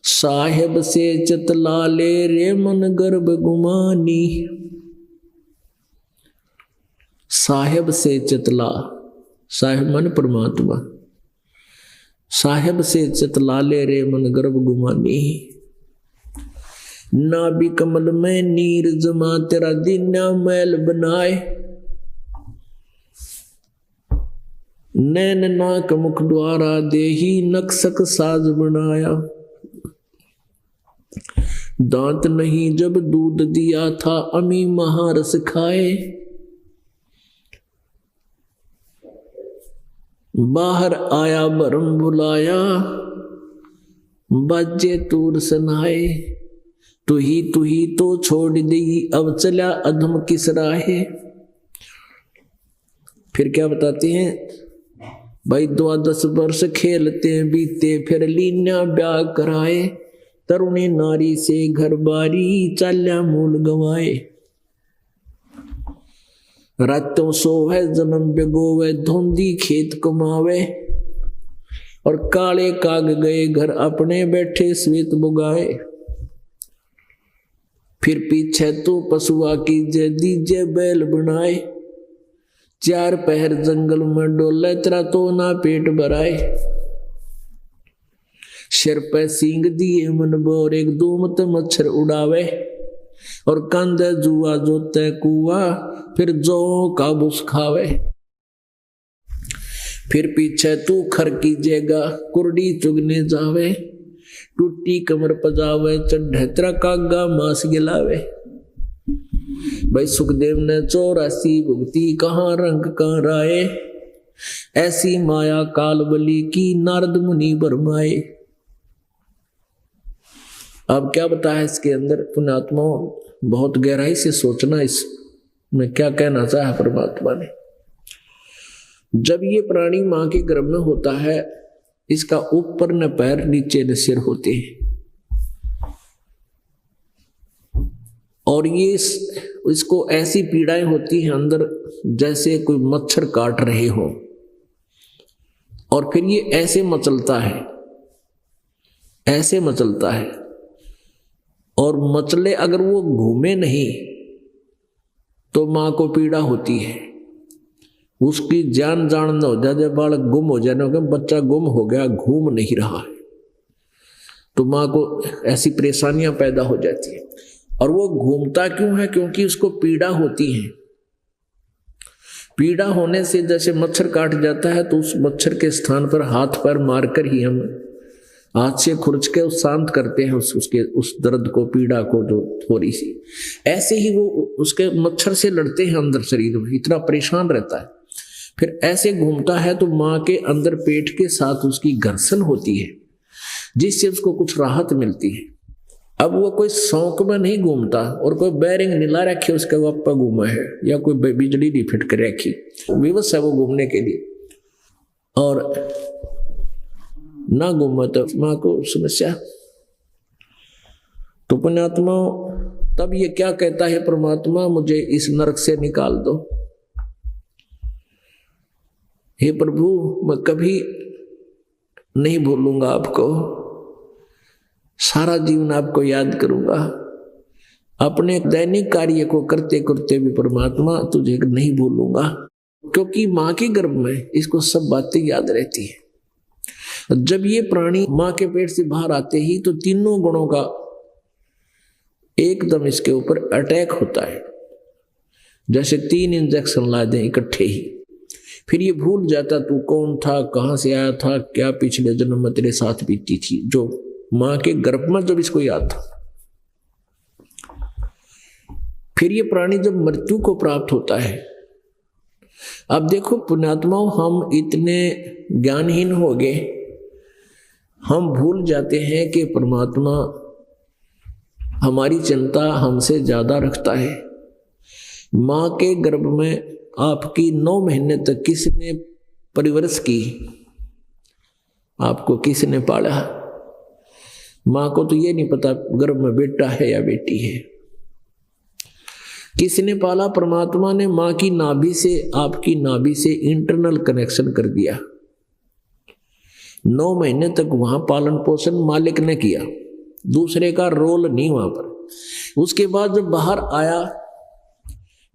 साहेब से चतला ले रे मन गर्भ गुमानी। साहेब से चतला, साहेब मन परमात्मा, साहेब से चतला ले रे मन गर्भ गुमानी। नाभि कमल में नीर जमा तेरा दीना मैल बनाए। नैन नाक मुख द्वारा देही नक्सक साज बनाया। दांत नहीं जब दूध दिया था अमी महारस खाए। बाहर आया भरम बुलाया बाजे तूर सनाए। तू ही तो छोड़ दी अब चला अधम किस राहे। फिर क्या बताते हैं भाई, 12 वर्ष खेलते बीते फिर लीना ब्याह कराए। तरुणी नारी से घर बारी चाल्या मूल गवाए। रातों सोवे जन्म बिगोवे धोंदी खेत कमावे। और काले काग गए घर अपने बैठे श्वेत बुगाए। फिर पीछे तो पशुआ कीजे दीजे बैल बनाए। 4 पहर जंगल में डोले तेरा तो ना पेट भराए। सिर पे सींग दिए मन बोर एक दूमत मच्छर उड़ावे। और कंधे जुआ जोते कुआ फिर जो काबूस खावे। फिर पीछे तू खर कीजेगा कुर्डी चुगने जावे। टूटी कमर पजावे चढ़े तेरा कागा मांस गिलावे। भाई सुखदेव ने 84 भुगती कहाँ रंग कहाँ राय। ऐसी माया काल बली की नारद मुनि बरमाए। अब क्या बताया इसके अंदर पुण्यात्मा, बहुत गहराई से सोचना इसमें क्या कहना चाहा परमात्मा ने। जब ये प्राणी मां के गर्भ में होता है, इसका ऊपर न पैर नीचे न सिर होते हैं। और ये इसको ऐसी पीड़ाएं होती हैं अंदर जैसे कोई मच्छर काट रहे हो। और फिर ये ऐसे मचलता है, ऐसे मचलता है। और मचले अगर वो घूमे नहीं तो मां को पीड़ा होती है। उसकी जान न हो जाए, जब बालक गुम हो जाए, बच्चा गुम हो गया घूम नहीं रहा है, तो मां को ऐसी परेशानियां पैदा हो जाती है। और वो घूमता क्यों है? क्योंकि उसको पीड़ा होती है। पीड़ा होने से जैसे मच्छर काट जाता है तो उस मच्छर के स्थान पर हाथ पैर मारकर ही हम हाथ से खुरच के शांत करते हैं उसके उस दर्द को, पीड़ा को जो थोड़ी सी। ऐसे ही वो उसके मच्छर से लड़ते हैं अंदर शरीर में, इतना परेशान रहता है। फिर ऐसे घूमता है तो मां के अंदर पेट के साथ उसकी घर्षण होती है, जिससे उसको कुछ राहत मिलती है। अब वो कोई शौक में नहीं घूमता और कोई बैरिंग नीला रखे उसके वापा घूमा है, या कोई बिजली नहीं फिट कर रखी, विवश है वो घूमने के लिए। और ना घूमा तो मां को समस्या। तो पुण्यात्मा तब ये क्या कहता है परमात्मा, मुझे इस नरक से निकाल दो। हे प्रभु, मैं कभी नहीं भूलूंगा आपको, सारा जीवन आपको याद करूंगा। अपने दैनिक कार्य को करते करते भी परमात्मा तुझे नहीं भूलूंगा, क्योंकि मां के गर्भ में इसको सब बातें याद रहती है। जब ये प्राणी मां के पेट से बाहर आते ही तो तीनों गुणों का एकदम इसके ऊपर अटैक होता है, जैसे 3 इंजेक्शन ला दें इकट्ठे ही। फिर ये भूल जाता तू कौन था, कहां से आया था, क्या पिछले जन्म में तेरे साथ बीती थी, जो मां के गर्भ में जब इसको याद था। फिर ये प्राणी जब मृत्यु को प्राप्त होता है, अब देखो पुण्यात्माओं, हम इतने ज्ञानहीन हो गए, हम भूल जाते हैं कि परमात्मा हमारी चिंता हमसे ज्यादा रखता है। मां के गर्भ में आपकी 9 महीने तक किसने परिवरस की? आपको किसने पाला? मां को तो ये नहीं पता गर्भ में बेटा है या बेटी है। किसने पाला? परमात्मा ने मां की नाभि से, आपकी नाभि से इंटरनल कनेक्शन कर दिया। 9 महीने तक वहां पालन पोषण मालिक ने किया, दूसरे का रोल नहीं वहां पर। उसके बाद जब बाहर आया,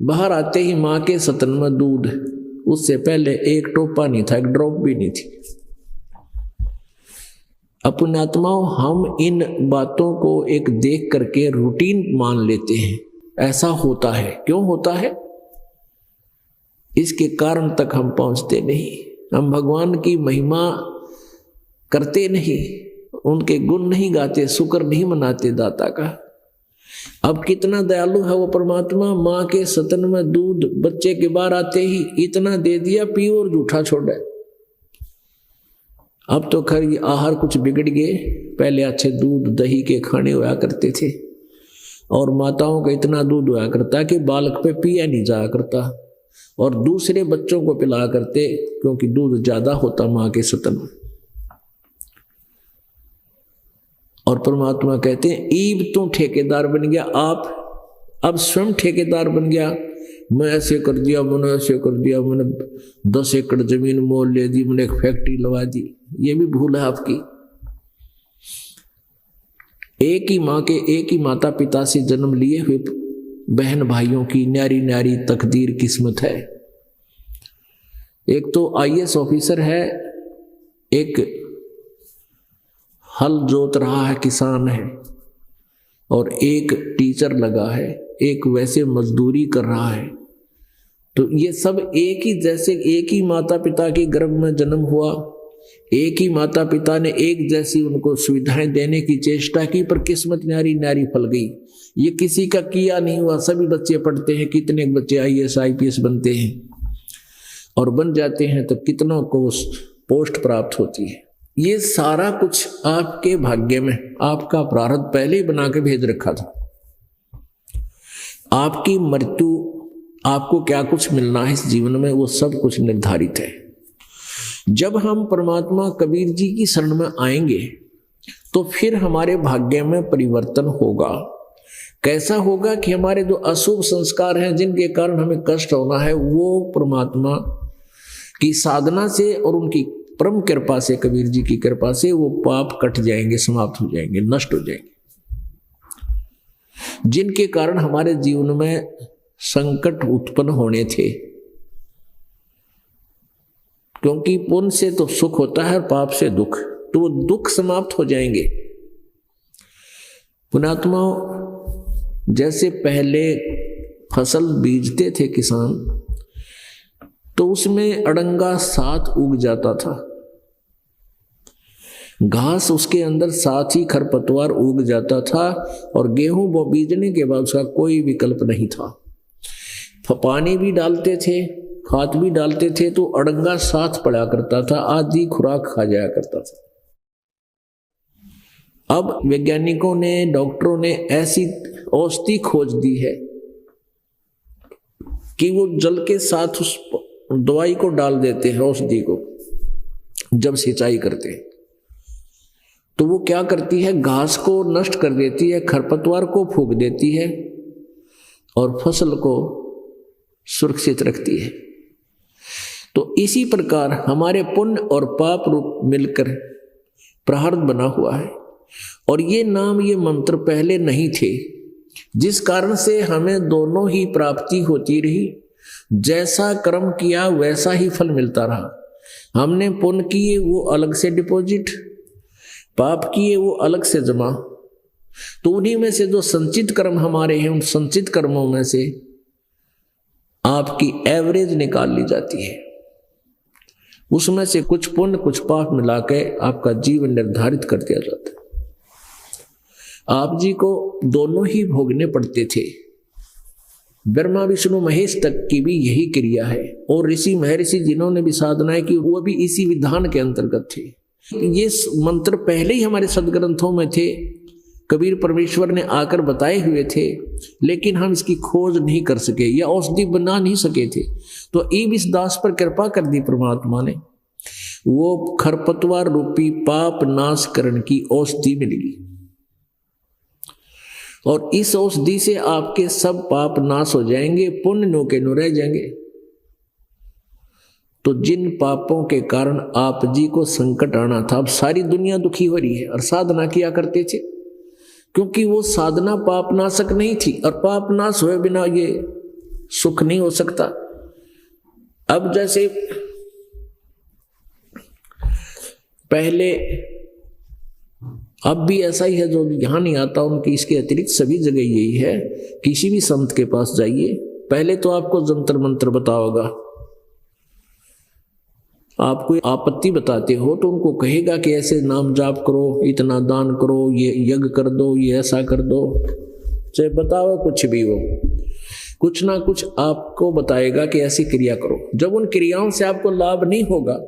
बाहर आते ही माँ के स्तन में दूध, उससे पहले एक टोपा नहीं था, एक ड्रॉप भी नहीं थी। अपने आत्माओं, हम इन बातों को एक देख करके रूटीन मान लेते हैं। ऐसा होता है, क्यों होता है? इसके कारण तक हम पहुंचते नहीं। हम भगवान की महिमा करते नहीं, उनके गुण नहीं गाते, शुक्र नहीं मनाते दाता का। अब कितना दयालु है वो परमात्मा, माँ के स्तन में दूध बच्चे के बाहर आते ही इतना दे दिया, पियो और जूठा छोड़ा। अब तो खैर आहार कुछ बिगड़ गए, पहले अच्छे दूध दही के खाने हुआ करते थे और माताओं का इतना दूध हुआ करता कि बालक पे पिया नहीं जाया करता और दूसरे बच्चों को पिलाया करते, क्योंकि दूध ज्यादा होता माँ के स्तन में। और परमात्मा कहते हैं ईब तू ठेकेदार बन गया, आप अब स्वयं ठेकेदार बन गया। मैं ऐसे कर दिया, मैंने ऐसे कर दिया, मैंने 10 एकड़ जमीन मोल ले दी, मैंने एक फैक्ट्री लगा दी। ये भी भूल है आपकी। एक ही माँ के, एक ही माता पिता से जन्म लिए हुए बहन भाइयों की न्यारी न्यारी तकदीर किस्मत है। एक तो IAS ऑफिसर है, एक हल जोत रहा है किसान है, और एक टीचर लगा है, एक वैसे मजदूरी कर रहा है। तो ये सब एक ही, जैसे एक ही माता पिता के गर्भ में जन्म हुआ, एक ही माता पिता ने एक जैसी उनको सुविधाएं देने की चेष्टा की, पर किस्मत न्यारी न्यारी फल गई। ये किसी का किया नहीं हुआ, सभी बच्चे पढ़ते हैं, कितने बच्चे IAS IPS बनते हैं और बन जाते हैं, तो कितनों को पोस्ट प्राप्त होती है। ये सारा कुछ आपके भाग्य में, आपका प्रारब्ध पहले ही बना के भेज रखा था। आपकी मृत्यु, आपको क्या कुछ मिलना है इस जीवन में, वो सब कुछ निर्धारित है। जब हम परमात्मा कबीर जी की शरण में आएंगे तो फिर हमारे भाग्य में परिवर्तन होगा। कैसा होगा कि हमारे जो अशुभ संस्कार हैं, जिनके कारण हमें कष्ट होना है, वो परमात्मा की साधना से और उनकी परम कृपा से, कबीर जी की कृपा से वो पाप कट जाएंगे, समाप्त हो जाएंगे, नष्ट हो जाएंगे। जिनके कारण हमारे जीवन में संकट उत्पन्न होने थे, क्योंकि पुण्य से तो सुख होता है और पाप से दुख, तो वो दुख समाप्त हो जाएंगे। पुण्यात्माओं, जैसे पहले फसल बीजते थे किसान, तो उसमें अड़ंगा साथ उग जाता था, घास उसके अंदर साथ ही खरपतवार उग जाता था, और गेहूं वो बीजने के बाद उसका कोई विकल्प नहीं था। पानी भी डालते थे, खाद भी डालते थे, तो अड़ंगा साथ पड़ा करता था, आधी खुराक खा जाया करता था। अब वैज्ञानिकों ने, डॉक्टरों ने ऐसी औषधि खोज दी है कि वो जल के साथ उस दवाई को डाल देते हैं, औषधि को, जब सिंचाई करते हैं। तो वो क्या करती है, घास को नष्ट कर देती है, खरपतवार को फूंक देती है और फसल को सुरक्षित रखती है। तो इसी प्रकार हमारे पुण्य और पाप रूप मिलकर प्रारब्ध बना हुआ है, और ये नाम, ये मंत्र पहले नहीं थे, जिस कारण से हमें दोनों ही प्राप्ति होती रही। जैसा कर्म किया वैसा ही फल मिलता रहा। हमने पुण्य किए वो अलग से डिपॉजिट, पाप किए वो अलग से जमा। तो उन्हीं में से जो संचित कर्म हमारे हैं, उन संचित कर्मों में से आपकी एवरेज निकाल ली जाती है। उसमें से कुछ पुण्य कुछ पाप मिला के आपका जीवन निर्धारित कर दिया जाता है। आप जी को दोनों ही भोगने पड़ते थे। ब्रह्मा विष्णु महेश तक की भी यही क्रिया है, और ऋषि महर्षि जिन्होंने भी साधनाएं की वो भी इसी विधान के अंतर्गत थे। ये मंत्र पहले ही हमारे सदग्रंथों में थे, कबीर परमेश्वर ने आकर बताए हुए थे, लेकिन हम इसकी खोज नहीं कर सके या औषधि बना नहीं सके थे। तो इस दास पर कृपा कर दी परमात्मा ने, वो खरपतवार रूपी पाप नाश करण की औषधि मिलेगी, और इस औषधि से आपके सब पाप नाश हो जाएंगे, पुण्य नो के नो रह जाएंगे। तो जिन पापों के कारण आप जी को संकट आना था, अब सारी दुनिया दुखी हो रही है और साधना किया करते थे, क्योंकि वो साधना पापनाशक नहीं थी, और पापनाश हुए बिना ये सुख नहीं हो सकता। अब जैसे पहले, अब भी ऐसा ही है, जो यहां नहीं आता उनकी इसके अतिरिक्त सभी जगह यही है। किसी भी संत के पास जाइए, पहले तो आपको जंतर मंत्र बताओगा, आपको आपत्ति बताते हो तो उनको कहेगा कि ऐसे नाम जाप करो, इतना दान करो, ये यज्ञ कर दो, ये ऐसा कर दो, चाहे बताओ कुछ भी हो, कुछ ना कुछ आपको बताएगा कि ऐसी क्रिया करो। जब उन क्रियाओं से आपको लाभ नहीं होगा,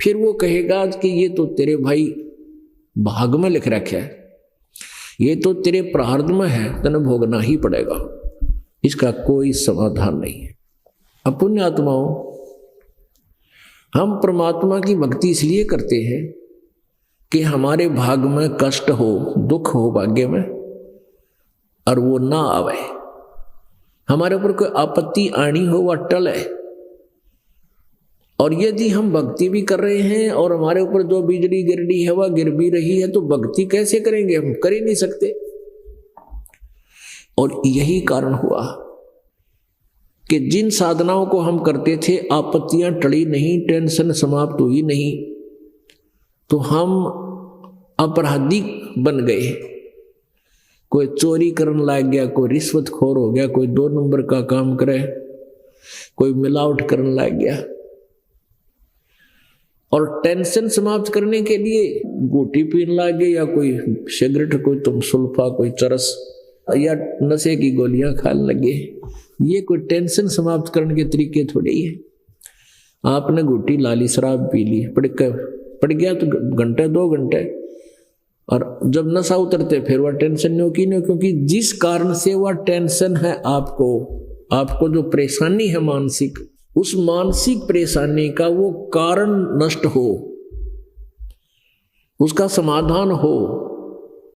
फिर वो कहेगा कि ये तो तेरे भाई भाग में लिख रखा है, ये तो तेरे प्रारब्ध में है, तने भोगना ही पड़ेगा, इसका कोई समाधान नहीं है। अब पुण्यात्माओं, हम परमात्मा की भक्ति इसलिए करते हैं कि हमारे भाग में कष्ट हो, दुख हो भाग्य में, और वो ना आवे, हमारे ऊपर कोई आपत्ति आनी हो वह टले। और यदि हम भक्ति भी कर रहे हैं और हमारे ऊपर जो बिजली गिर रही है वह गिर भी रही है, तो भक्ति कैसे करेंगे? हम कर ही नहीं सकते। और यही कारण हुआ कि जिन साधनाओं को हम करते थे, आपत्तियां टली नहीं, टेंशन समाप्त हुई नहीं, तो हम अपराधी बन गए। कोई चोरी करने लग गया, कोई रिश्वतखोर हो गया, कोई 2 नंबर का काम करे, कोई मिलावट करने लग गया। और टेंशन समाप्त करने के लिए गोटी पीने लगे, या कोई सिगरेट, कोई तुम सुल्फा, कोई चरस, या नशे की गोलियां खाने लगे। ये कोई टेंशन समाप्त करने के तरीके थोड़े ही है। आपने गोटी लाली, शराब पी ली, पड़ गया तो घंटे 2 घंटे, और जब नशा उतरते फिर वह टेंशन नहीं होगी, नहीं, क्योंकि जिस कारण से वह टेंशन है, आपको जो परेशानी है मानसिक, उस मानसिक परेशानी का वो कारण नष्ट हो, उसका समाधान हो,